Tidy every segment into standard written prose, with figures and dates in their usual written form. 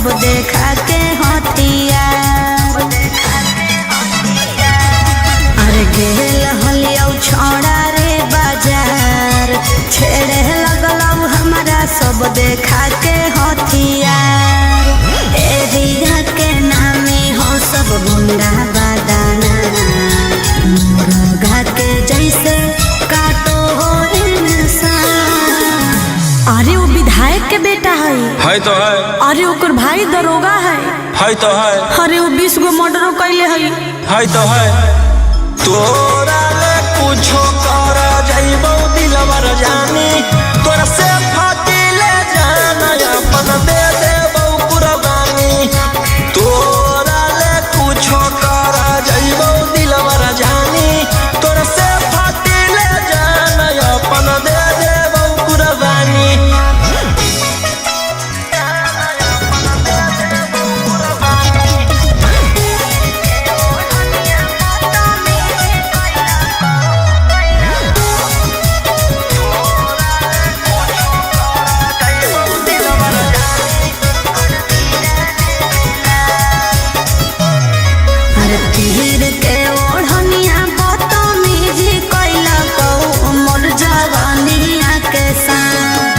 सब देखा के हथियार। अरे गेल हलियौ छोड़ा रे बाजार, छेड़े लगलौ हमारा सब देखा के हथियार। एरिया के नामे हो सब गुंडा बादाना, मुर्गा के जैसे काटो हो इंसान। अरे वो विधायक के बेटा है तो है। अरे ओकर भाई दरोगा है तो है। अरे वो 20 गो मर्डर कैले है तो है। तोरा ले कुछो कर जाइबो दिलवर जानी, तोरा से फाटी ले जाना अपन दे देबो कुर्बानी। तोरा ले कुछो कर जाइबो दिलवर जानी, तोरा से फाटी ले जाना अपन दे देबो कुर्बानी। तीर के ओढ़निया बदतमीजी कैला कौ मोर जवानिया के साथ।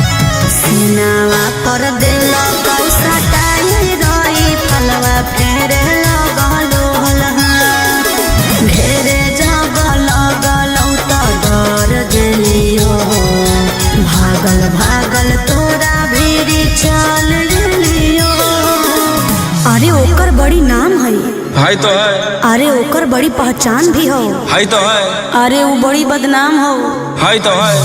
सीनावा पर दिल कौ सटाई रही फलवा फेरे लगलो घेरे जब लगलौ त डर गेलियो, भागल भागल तोरा भीरी चल गेलियो। अरे ओकर बड़ी नाम है तो है। अरे ओकर बड़ी पहचान भी हो तो है। अरे वो बड़ी बदनाम हो तो है।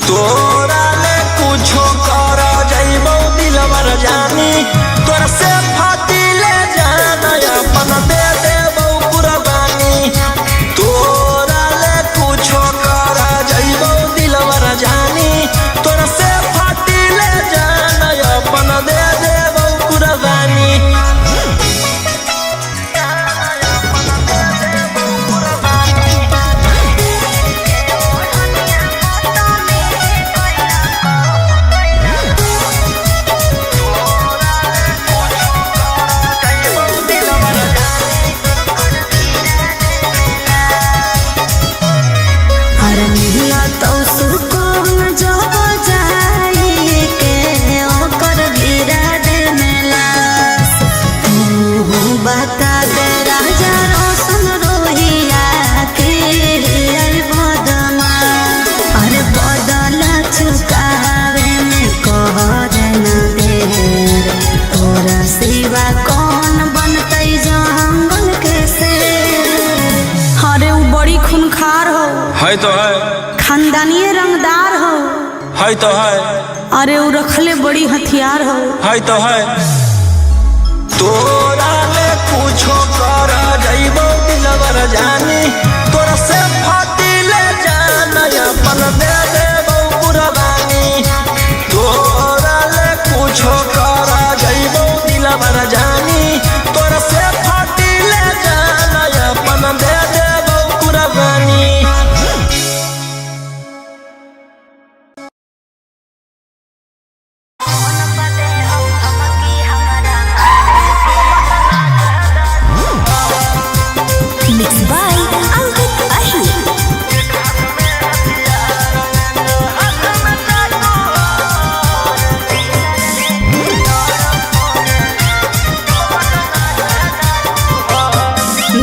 तोरा ले कुछो कर जाइबो दिलवर जानी, तोरा से फाटी ले जाना अपन दे देबो कुर्बानी। तोरा ले कुछो कर जाइबो दिलवर जानी, तोरा से फाटी ले जाना अपन दे देबो कुर्बानी। तो सुकून जब जाई के ओकर गिरा दे लाश। तू बता दे राजा रोशन रोहिया के बदमाश। अरे बदल चुकावे में कहर न देर, तोरा सिवा कौन बनतै जंगल के शेर। अरे वो बड़ी खूंखार हो तो है। खानदानी रंगदार हो तो है। अरे वो रखले बड़ी हथियार हो तो है। तोरा ले कुछो कर जाइबो दिलवर जानी, तोरा से फाटी ले जाना अपन दे देबो कुर्बानी। तोरा ले कुछो कर जाइबो दिलवर जानी, तोरा से फाटी ले जाना अपन दे देबो कुर्बानी। Mixed by Angkat Ahi।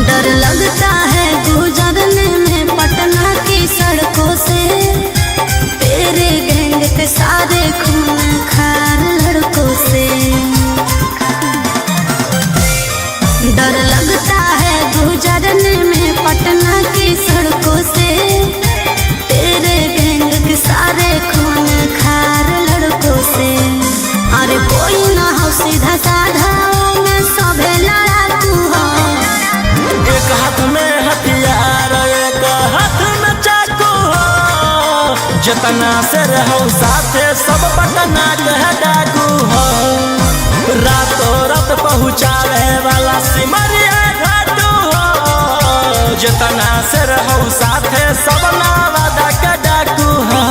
डर लगता है गुजरने में पटना की सड़कों से, तेरे गैंग के सारे खून खार लड़कों से। डर लगता है गुजरने में पटना की सड़कों से, तेरे गैंग के सारे खून खार लड़कों से। अरे कोई ना हो सीधा साधा में सभे लड़ाकू हो। एक हाथ में हथियार एक हाथ में चाकू हो, जितना से रहो साथे सब पटना के डाकू हो। रातों रात पहुँचावे वाला सिमरिया घाटू हो, जितना से रहो साथे सब नावादा के डाकू हो।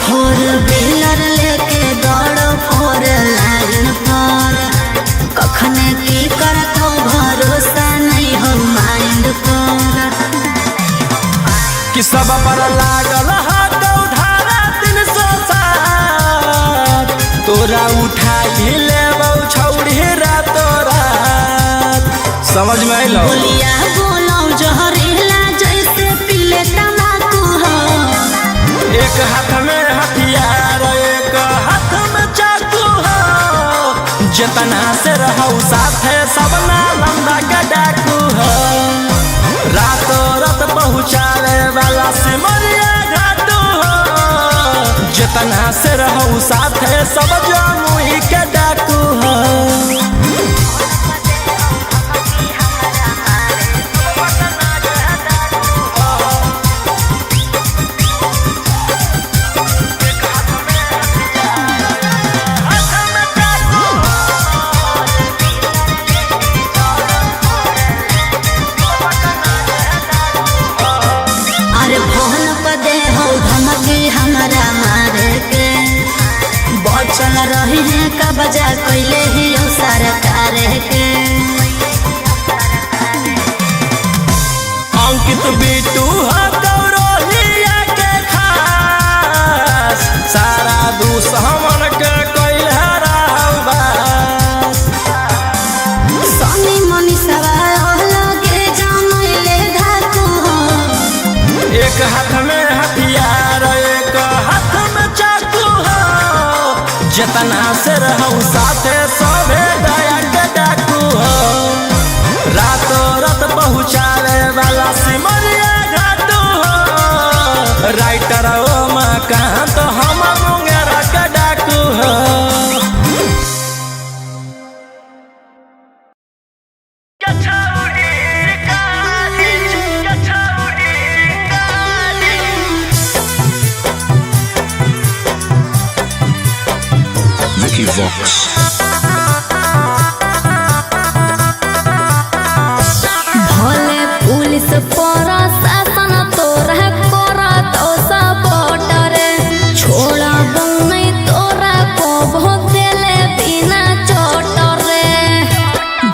फोर व्हीलर लेके दौड़ो फोर लाइन पर, कखने की करतो भरोसा नहीं हो माइंड पर। कि सब पर लागल हाथो धारा 360, तोरा उठा लेबौ छौड़ी रातो रात। समझ में अइलो? बोलिया बोलो जहरीला जैसे पीले तम्बाकू हो। एक हाथ में हथियार एक हाथ में चाकू हो, जितना से रहू साथे सब नालंदा के डाकू हो। रातों रात पहुँचावे वाला सिमरिया घाटू हो, जितना से रहू साथे सब जमुई के डाकू हो। अरे फोन पर दे हो धमकी हमारा मारे के, बचल रही है का बजा कैले ही सरकार के। अंकित बिटू हो गौरहिया के खास, सारा दुश्मन के कैल हराबास। सनी मनीषवा लगे जमैले धाकू हो। एक हाथ में हथियार एक हाथ में चाकू हो, जितना से रहू साथे सभे दया के डाकू हो। रातों रात पहुँचावे वाला सिमरिया घाटू हो, राइटर ओ मकान तो हम मुंगेरा के डाकू हो। Vicky Vox. भले पुलिस प्रशासन तोरा करत सपोर्ट रे, छोड़ा नहीं तोरा को भोग देले बिना चोट रे।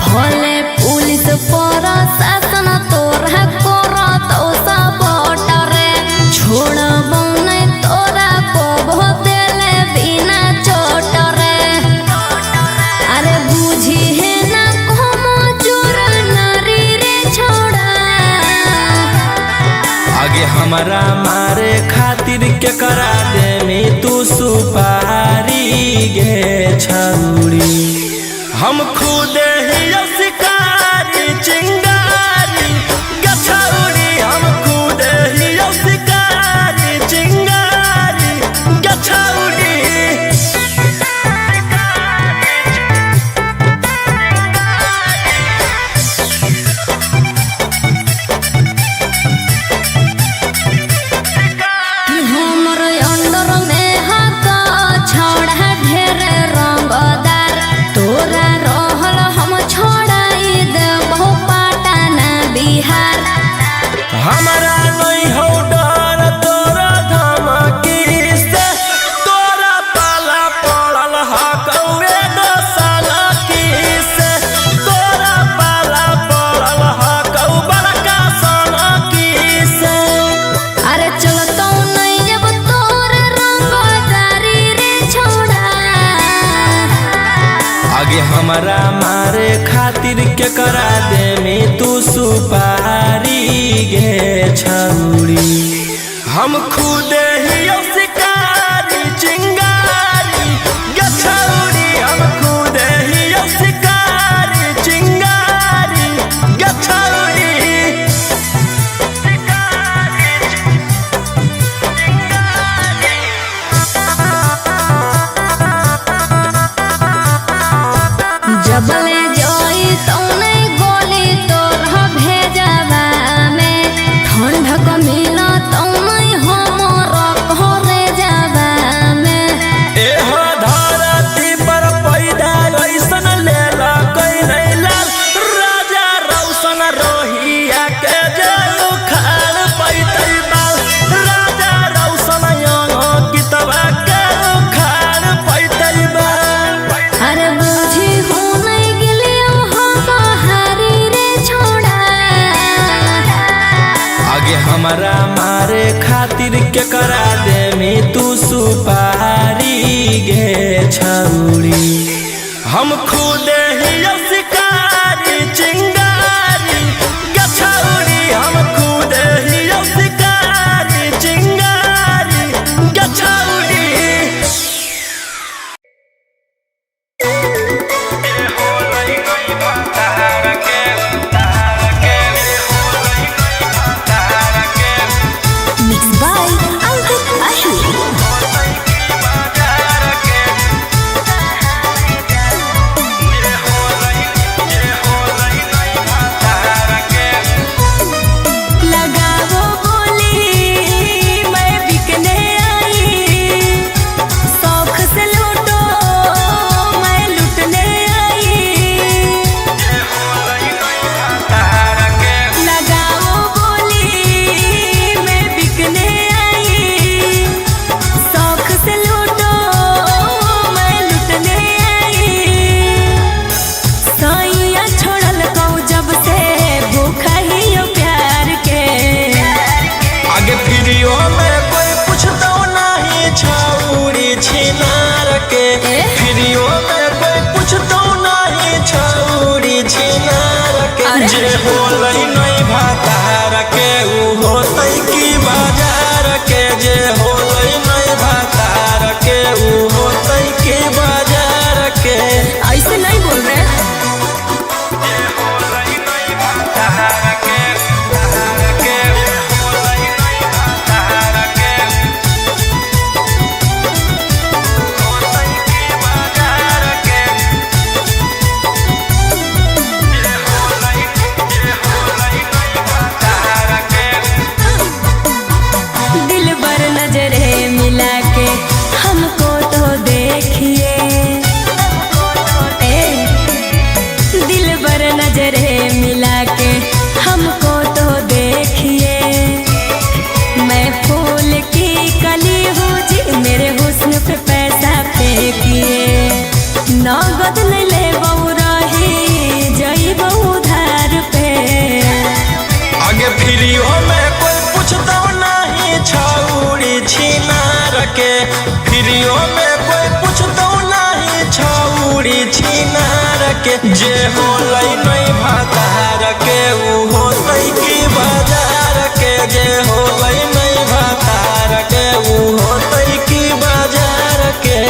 भले पुलिस प्रशासन तोरा करत सपोर्ट रे, छोड़ा नहीं तोरा को भोग देले बिना चोट रे। अरे बुझी है ना कोमो चोर नारी रे छोड़ा। आगे हमारा मारे खातिर के करा दे में तू सुपारी गे छौड़ी। हम खुद ही शिकारी चिंगारी गे छौड़ी, हम खुद ही शिकारी चिंगारी गे छौड़ी। कि हमर अंडर में हाथ छोड़ा ढेर रंगदार, तोरा रहल हम छोड़ाई देबो पटना बिहार। हमारा नहीं हो डर तोरा धमकी से, तोरा पाला पड़ल हकौए दोसाला की से, तोरा पाला पड़ल हकौ बड़का साला की से। अरे चलतो नहीं अब तोर रंगदारी रे छोड़ा। आगे हमारा मारे खातिर के करा दे में तू सुपारी गे छौड़ी। हम खुद ही शिकारी चिंगारी गे छौड़ी, हम खुद ही शिकारी चिंगारी गे छौड़ी। जबले जोई तो नहीं गोली तोर भेजवा में, ठंडक मिला तो नहीं हमर घरे केकरा दे में तू सुपारी गे छौरी हम खुद ही शिकारी चिंगारी गे छौरी हम खुद ही शिकारी चिंगारी गे छौरी Mixed by Ankit Ashwin. लगाओ बोली मैं बिकने आई, शौक से लूटो मैं लुटने आई। लगाओ बोली मैं बिकने आई, शौक से लूटो मैं लुटने आई। सैया छोड़ल कौ जब से भूखा ही हो प्यार के। आगे फिरियो में कोई पूछता नहीं छौरी छिनार के फिरियो में कोई पूछता नहीं छौरी छिनार के अरे। जे होलै नहीं भातार के ऊ होतै की बाजार के जे होलै नहीं भातार के ऊ होतै की बाजार के ऐसे नहीं बोल रहे। दिल भर नजरे मिला के हमको तो देखिए, दिल भर नजरे मिला के हमको तो देखिए। मैं फूल की कली हूँ जी, मेरे हुस्न पे पैसा फेंकिए। नगद नहीं ले बहु रही जई बहु धार पे। आगे फिरियो में कोई पूछता नहीं छौरी छिनार के फिरियो में कोई पूछता नहीं छौरी छिनार के जे होलै नहीं भातार के ऊ होतै की बाजार के जे होलै नहीं भातार के ऊ होतै की बाजार के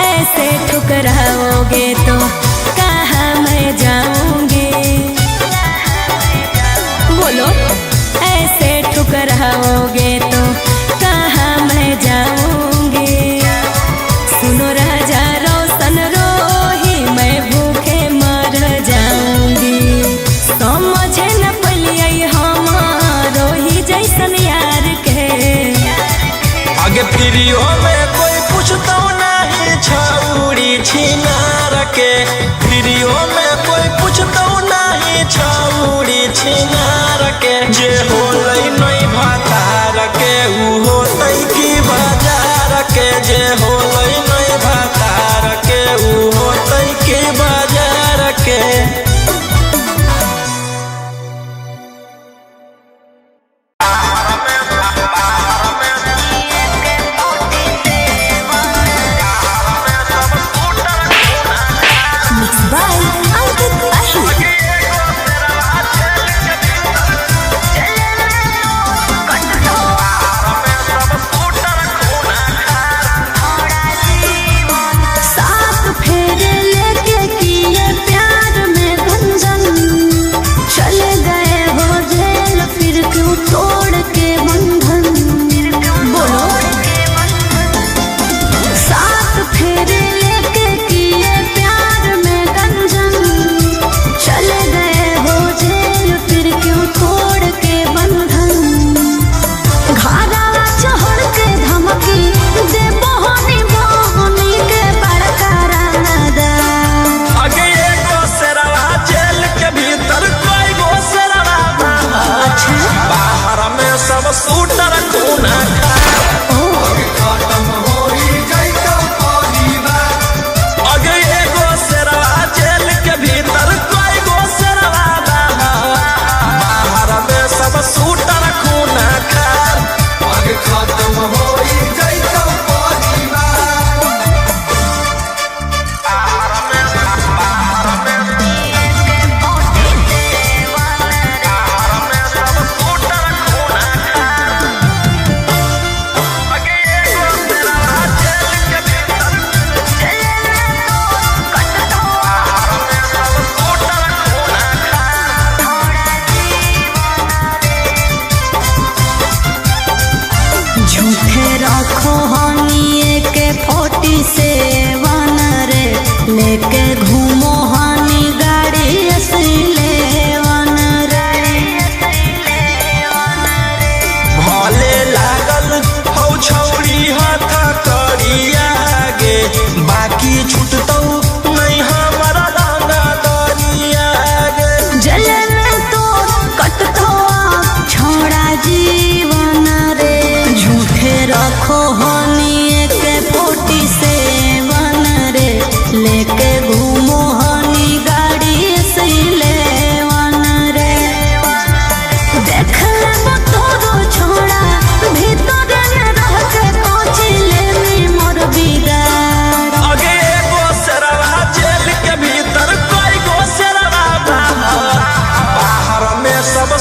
ऐसे ठुकराओगे तो कहाँ मैं जाऊंगी, बोलो। ऐसे ठुकराओगे तो कहाँ मैं जाऊंगी। सुनो राजा रोशन रोही मैं भूखे मर जाऊंगी। समझे न पलिए हमारो ही जैसन यार के। आगे फिरियो में कोई पूछता नहीं छौरी छिनार के फिरियो में कोई पूछता नहीं छौरी छिनार के जे होलै नहीं भातार के ऊ होतै की बाजार के जे होलै नहीं भातार के ऊ होतै की बाजार के Mixed by Ankit Ashwin.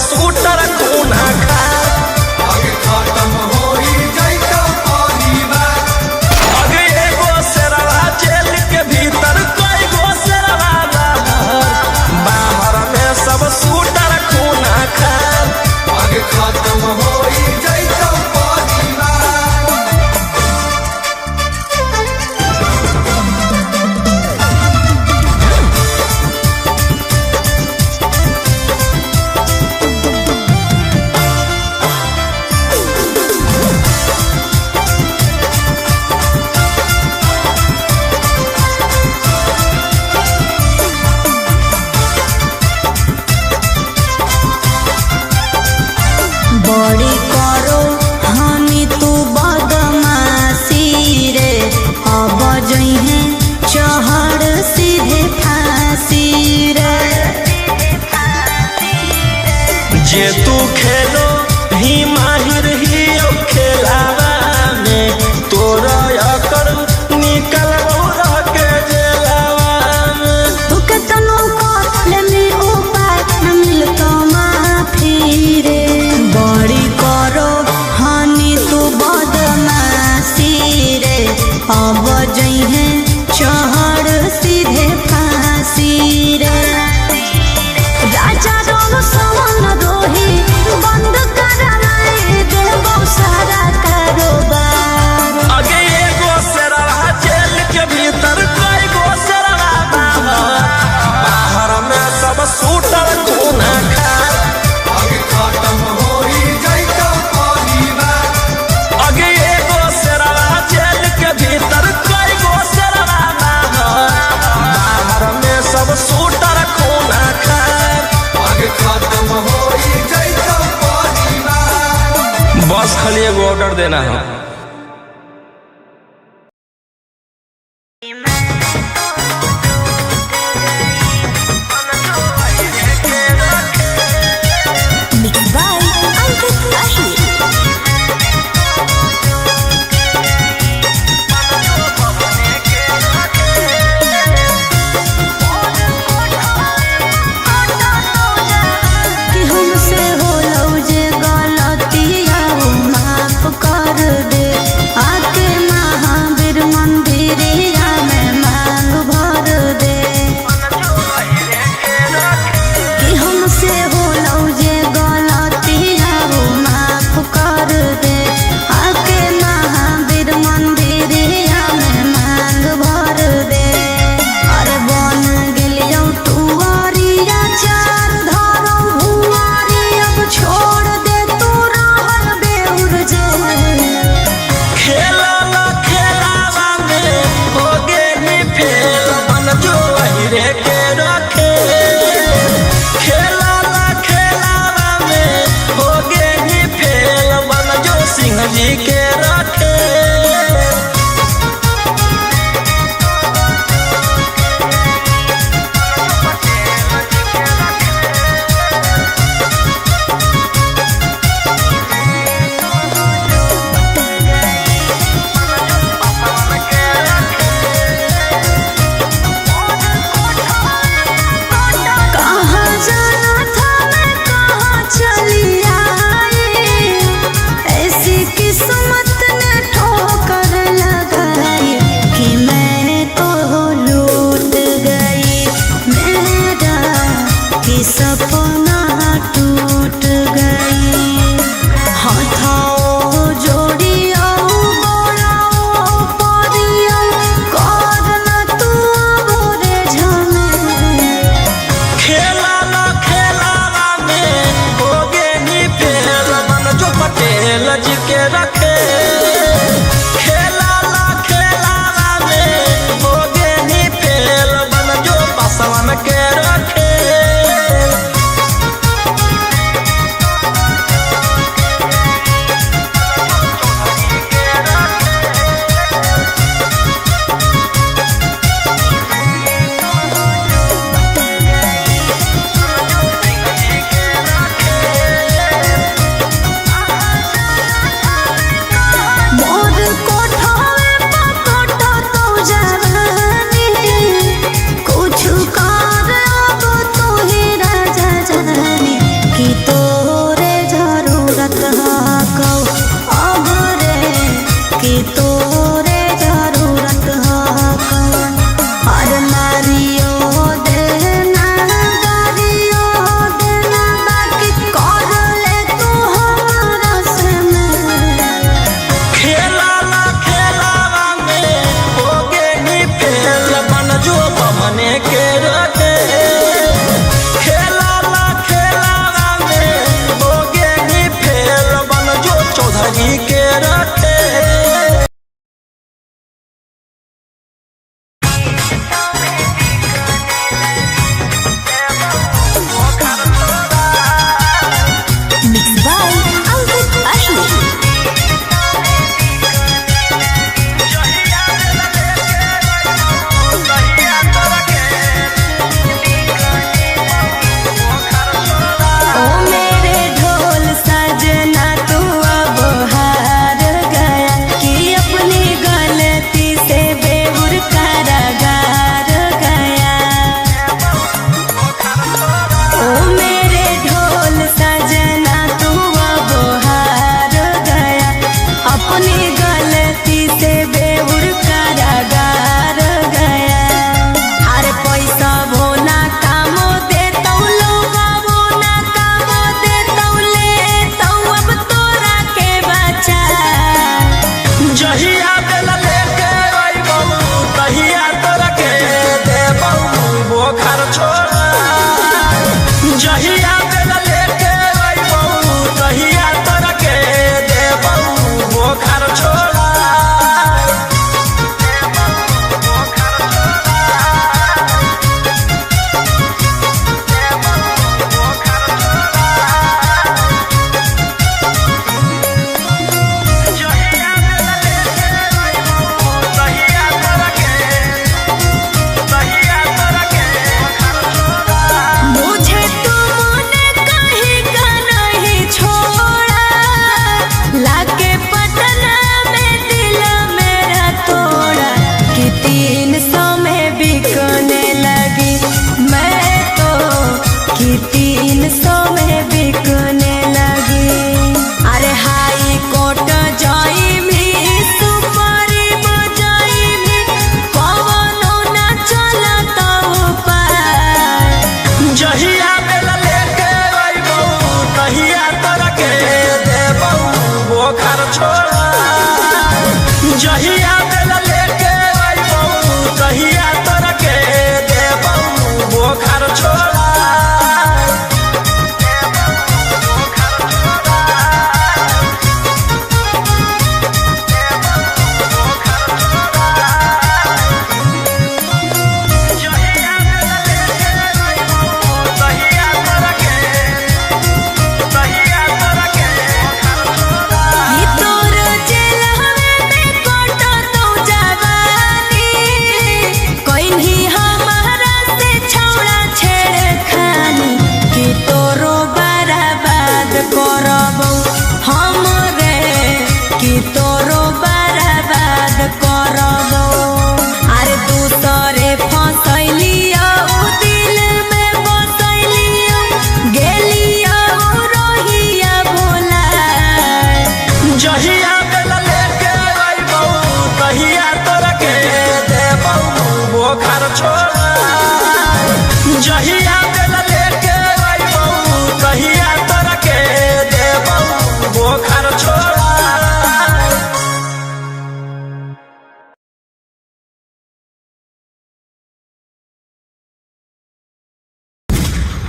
Sweater खूना खा आगे खत्म होई जाइतो परिवार आगे एगो शेरवा जेल के भीतर कई गो शेरवा बाहर में सब सूटर खूना खा आगे खत्म होई जाइतो परिवार बड़ी करो हनी तू बदमाशी रे अब जइहे चढ़ सीधे फांसी रे जे तू खेलो ही माहिर ही अब खेलावा में तोरा अकड़ निकल रह के जेलावा में तू केतनो कहले में उपाय न मिलतो माफी रे बड़ी करो हनी तू बदमाशी रे अब जइहे चढ़ सीधे फांसी रे राजा रोग सवन रोही बंद कराए देबो सारा कारोबार आगे एगो शेरवा जेल के भीतर कई गो शेरवा बाहर में सब सूटर खूना खा आगे खत्म होई जाइतो परिवार आगे एगो शेरवा जेल के भीतर कई गो शेरवा बाहर में सब सूटर खूना खा आगे खत्म होई जाइतो परिवार बस खाली एगो ऑर्डर देना है Mixed by Ankit Tahir. कि हमसे होलौ जे गलतिया माफ कर दे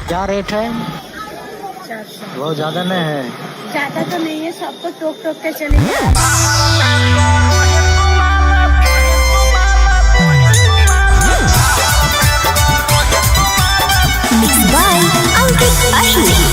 क्या रेट है? 400। बहुत ज्यादा नहीं है? ज्यादा तो नहीं है, सबको टोक टोक के चलेंगे। Mixed by Ankit Ashwin.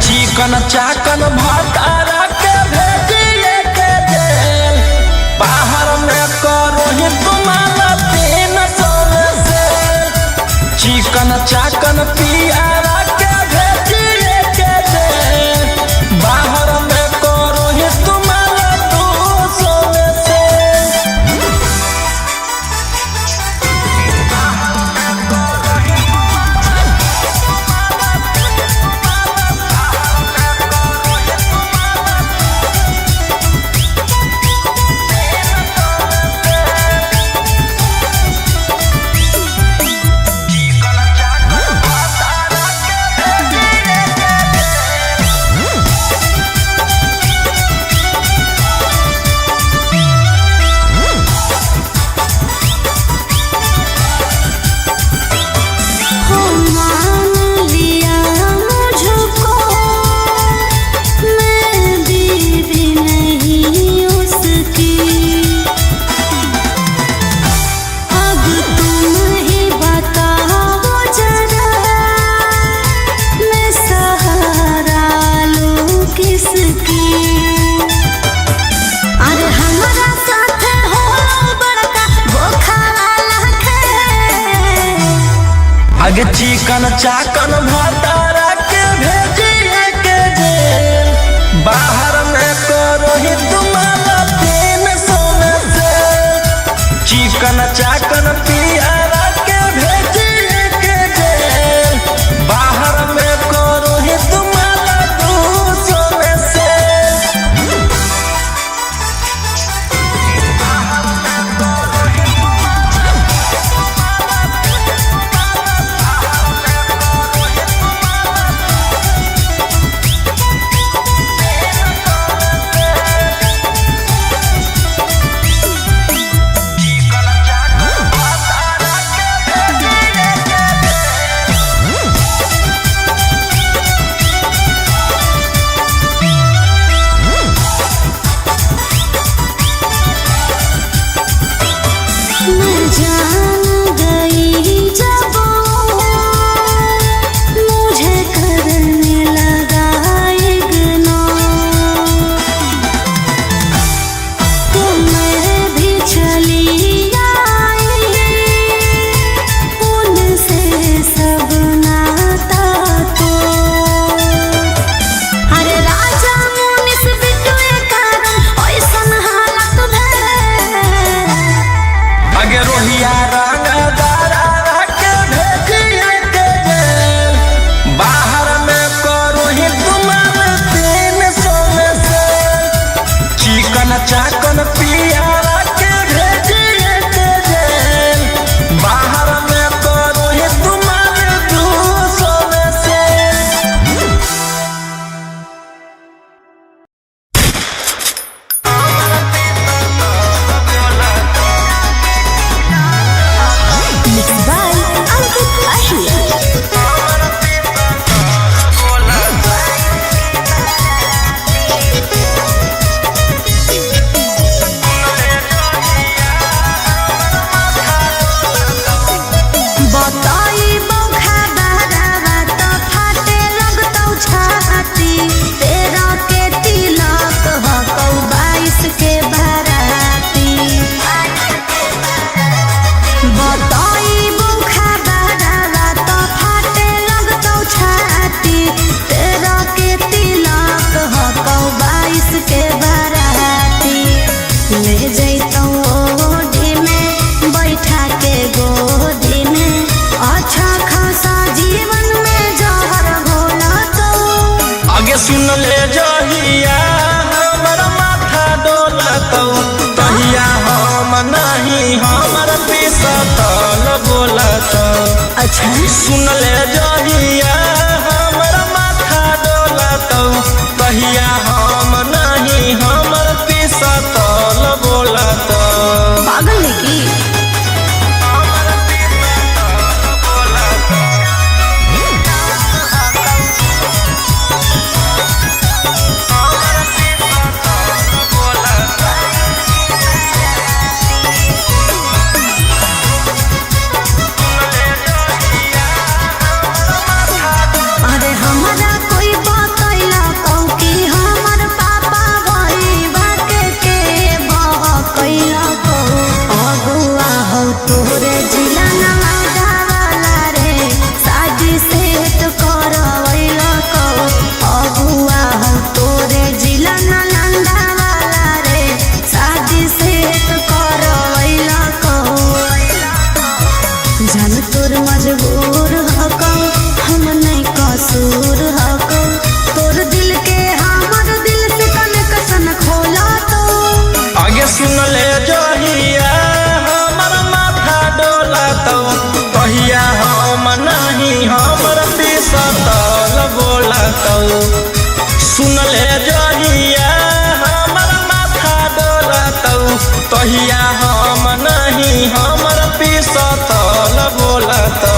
चिकन चाकन भटारा के भेजिए के जेल, बाहर में करो ही तुम्हारा 300 से। चिकन चाकन पियारा के भेजिए के जेल, बाहर में करो ही तुम्हारा 200 से। आगे चिकन चाकन भटारा के भेजिए के जेल, बाहर में करो ही तुम्हारा 300 से। चिकन चाकन पियारा के भेजिए के जेल, बाहर में करो ही तुम्हारा 200 से। चाकन पियारा के भेजिए के जेल, बाहर में करो ही तुम्हारे 200 से। Mixed by Ankit Ashwin. सुन ले जहिया हमर माथा डोलतौ तहिया हम नहीं हमर पिसतल बोलतौ। अच्छा सुन ले जहिया हमर माथा डोलतौ तहिया हम नहीं हमर पिसतल बोलतौ। पागल है की सुन ले जहिया हमर माथा डोलतौ तहिया हम नहीं हमर पिसतल बोलतौ। सुन ले जहिया हमर माथा डोलतौ तहिया हम नहीं हमर पिसतल बोलतौ।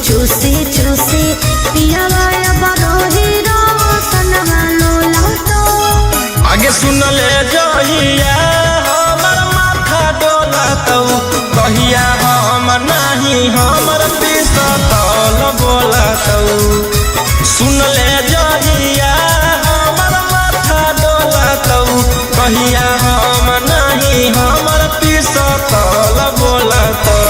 चूसी चूसी पियावाया बरोही रोशनमा लोलतो। आगे सुन ले जहिया हमर माथा डोलतौ तहिया हम नहीं हमर पिसतल बोलतौ। सुन ले जहिया हमर माथा डोलतौ तहिया हम नहीं हमर पिसतल बोलतौ।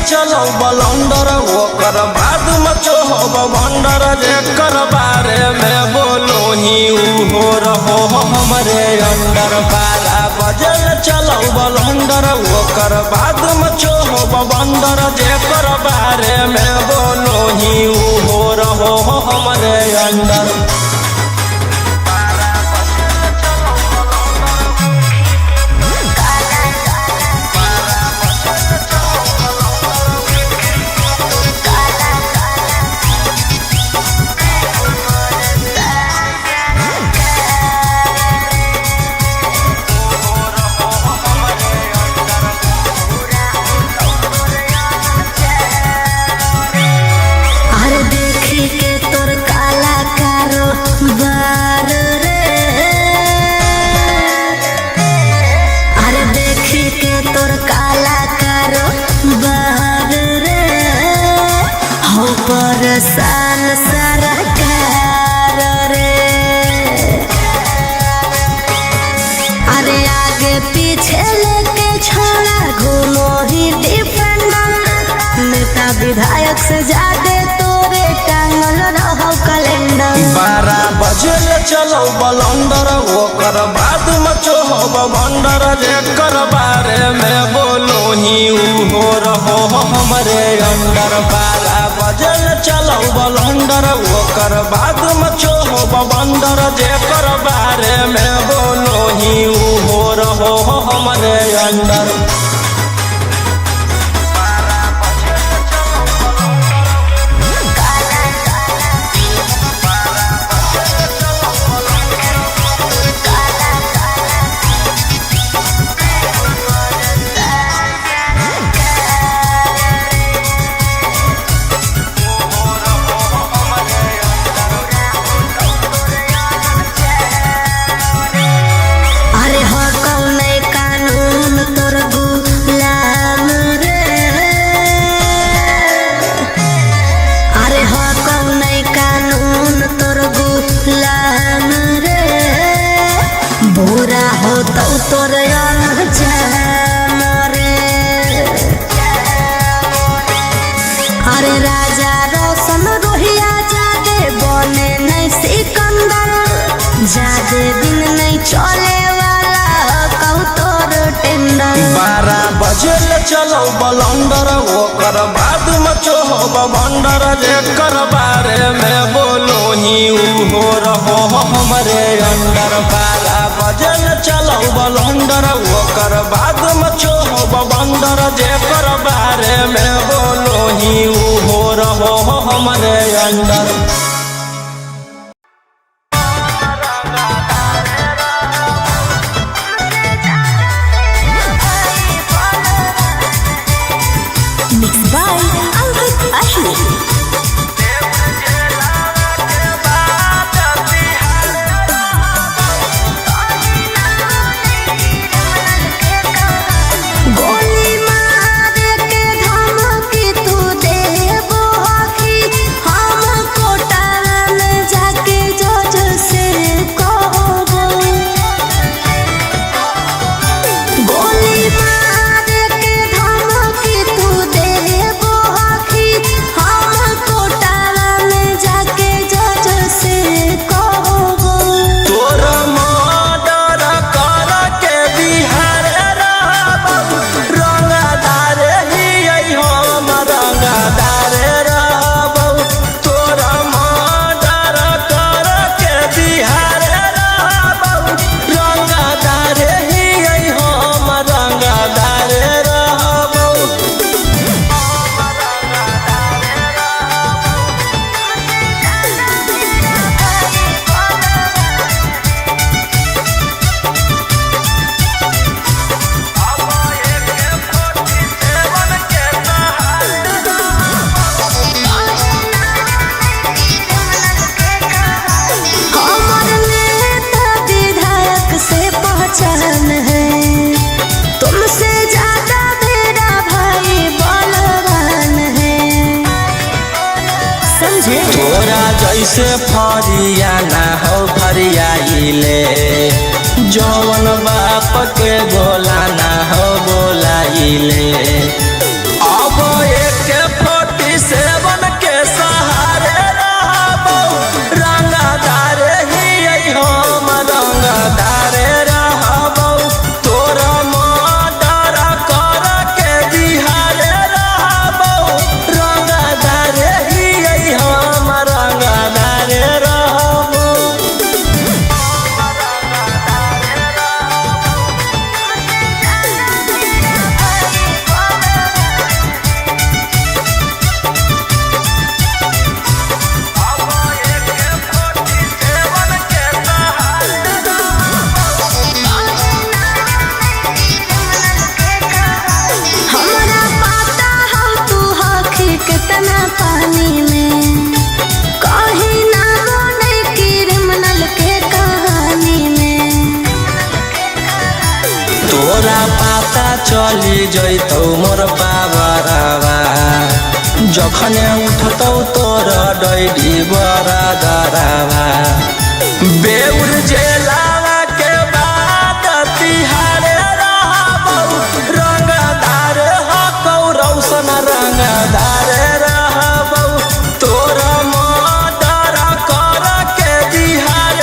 चलो बलंदर ओकर बाद मचो हो भंडर जेकर बारे में बोलो ही हो रहो हमरे अंदर। 12 बजल चलो बलंदर ओकर बाद मचो हो भंडर जेकर बारे में बोलो ही हो रहो हमरे अंदर। चलो बलंदर ओकर बाद मचो हो भंडर जेकर बारे में बोलो ही हो रहो हमरे अंडर 12 बजे चलो बलंदर ओकर बाद मचो हो भंडर जेकर बारे में बोलो ही हो रहो हमरे अंडर। बुरा हो तो तोर अरे राजा रोशन रोहिया जादे बने नहीं सिकंदर जादे दिन नहीं चले वाला कहू तोर टेंडर। 12 बजे चलो बलंदर ओकर बाद मचो हो भंडर जेकर बारे में बोलो ही हो रहो हमरे अंडर। 12 बजे चलो बलंदर ओकर बाद मचो हो भंडर जेकर बारे में बोलो ही हो रहो हमरे under. Mixed by Ankit Ashmi. गोली मार के धमकी तू देबो हकी हम कोटा में जाके जज से कहबो। गोली मार के धमकी तू देबो हकी हम कोटा में जाके जज से कहबो। तोर मर्डर कर के बिहार रंगदार ही हम रंगदार रहबौ। तोर मर्डर कर के बिहार रहबौ रंगदार ही हम रंगदार रहबौ। हमर नेता विधायक से पहचान है तुमसे ज्यादा मेरा भाई बलवान है समझे। तोरा जैसे फरियाना हो फरियाइले जौन बाप के गोला ना हो बोलाइले। अब एक 47 के सहारे रहबौ रंगदार ही हम रंगदार रहबौ। तोरा मर्डर कर के बिहार रहबौ रंगदार ही हम रंगदार रहबौ। हमरा पता हो तू हकी कितना पानी में कहीं नामो नहीं क्रिमिनल के कहानी में। तोरा पता चली जैतौ मोर पावरवा जखने उठतौ तोर डैडी बड़ा दरवा। बेउर जेलावा के बाद तिहार रहबौ रंगदार हकौ रौशन रंगदार रहबौ। तोरा मर्डर कर के बिहार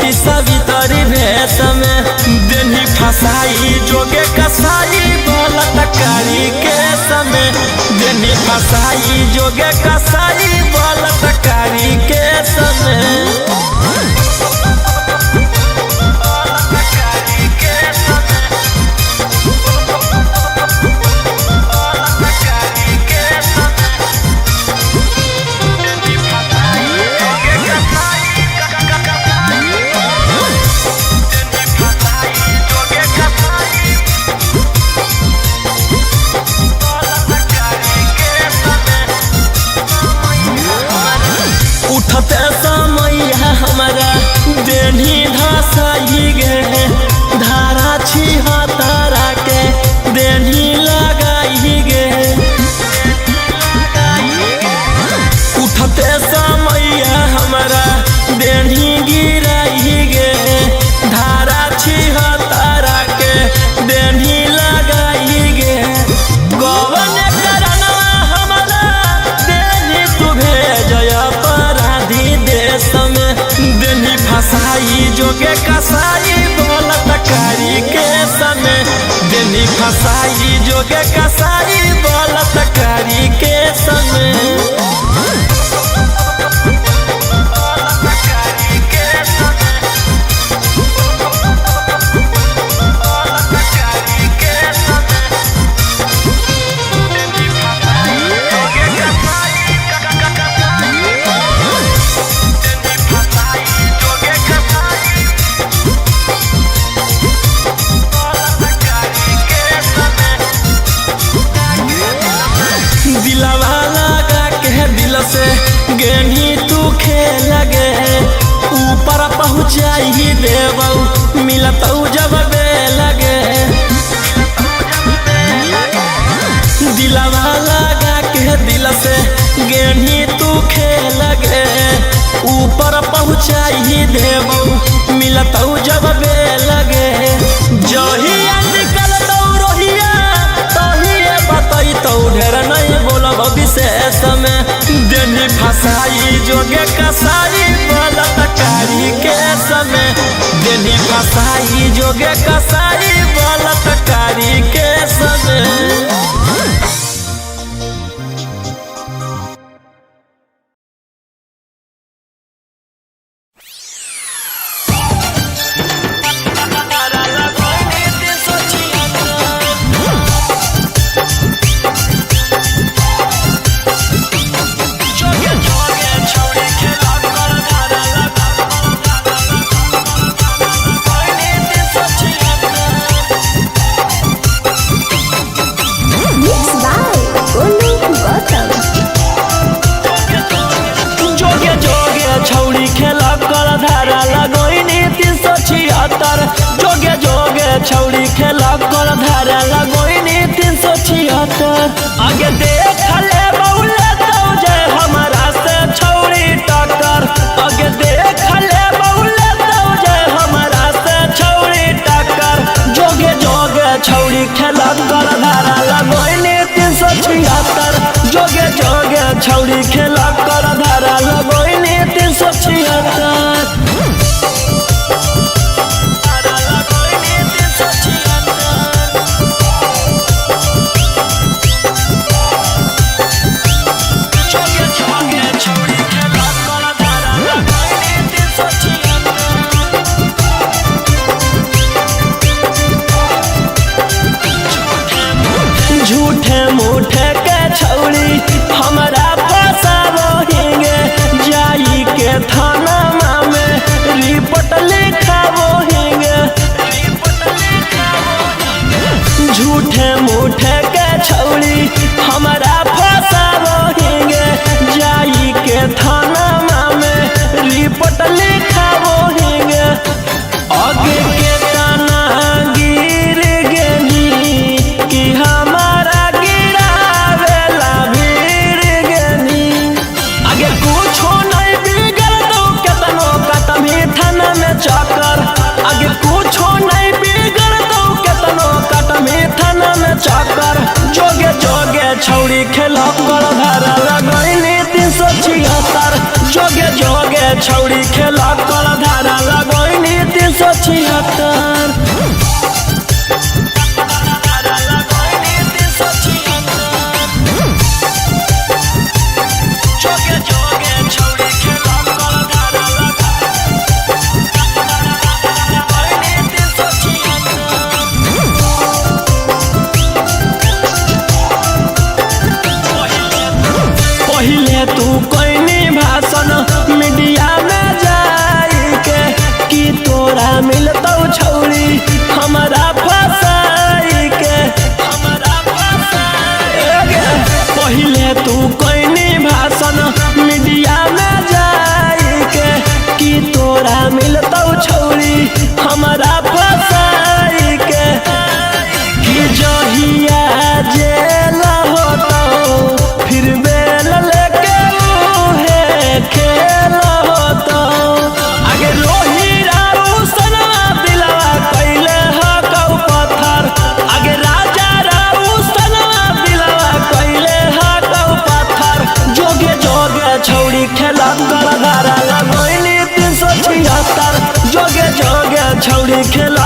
अइली सवितरी भेष में देनी फसाई जोगे कसाई बलात्कारी के समय देनी फसाई जोगे कसाई बलात्कारी के समय उठते समय हमारा देनी धसाई गे धारा छिहत्तरा के देनी लगाई गे उठते समय हमारा देनी गिराई गे धारा छिहत्तरा के देनी लगाई गे गवन करनवा हमारा देनी तू भेजया देनी फसाई जोगे कसाई बलात्कारी के समय देनी फसाई जोगे कसाई बलात्कारी के समय दिलवा लगा के दिल से गेनी तू खेल गे ऊपर पहुँचाई देबऊ मिलतऊ जब लगे दिलवा लगा के दिल से गेनी तू खेल गे ऊपर पहुँचाई देबऊ मिलतऊ जब लगे जहिया निकल दौ रोहिया तहिए बतई तो ढेर नहीं बोलब विशेष में देनी फसाई जोगे कसाई बलात्कारी के समय देनी फसाई जोगे कसाई बलात्कारी के समय छौड़ी खेला कर धारा लगोइनी 376 आगे देख ले बउले तो जे हमारा से छौड़ी टक्कर आगे देख ले बउले तो जे हमारा से छौड़ी टक्कर जोगे जोगे छौड़ी खेला कर धारा लगोइनी 376 जोगे जोगे छौड़ी खेला कर धारा लगोइनी 376 झूठे मूठे के छौड़ी हमारा फसावोहिंगे जाई के थाना में रिपोर्ट लिखावोहिंगे झूठे मूठे के छौड़ी हमारा फसावोहिंगे जाई के थाना में रिपोर्ट लिखावोहिंगे आगे के तना गिर गेनी कि हमारा गिरावेला भीड़ गेनी आगे कुछो नहीं बिगड़ दो केतनो कतमी थाना में चक्कर आगे कुछो नहीं बिगड़ दो केतनो कतमी थाना में चक्कर जोगे जोगे छौड़ी खेला कर धारा लगैनी 376 जोगे जोगे छौड़ी खेला कर धारा लगैनी पहिले तू कोई भाषण मीडिया में जाई के कि तोरा मिलतौ छौरी हमारा फसाई के पहिले तू कोई भाषण मीडिया में जाई के कि तोरा मिलतौ छौरी हमारा फसाई के कि जहिया जेल होतौ फिर बेल लेके उहे खेल होतौ आगे रोही राऊ सनवा दिलवा कैले हकौ पत्थर आगे राजा राऊ सनवा दिलवा कैले हकौ पत्थर जोगे जोगे छौड़ी खेला कर धारा लगैली 376 जोगे जोगे छौड़ी खेला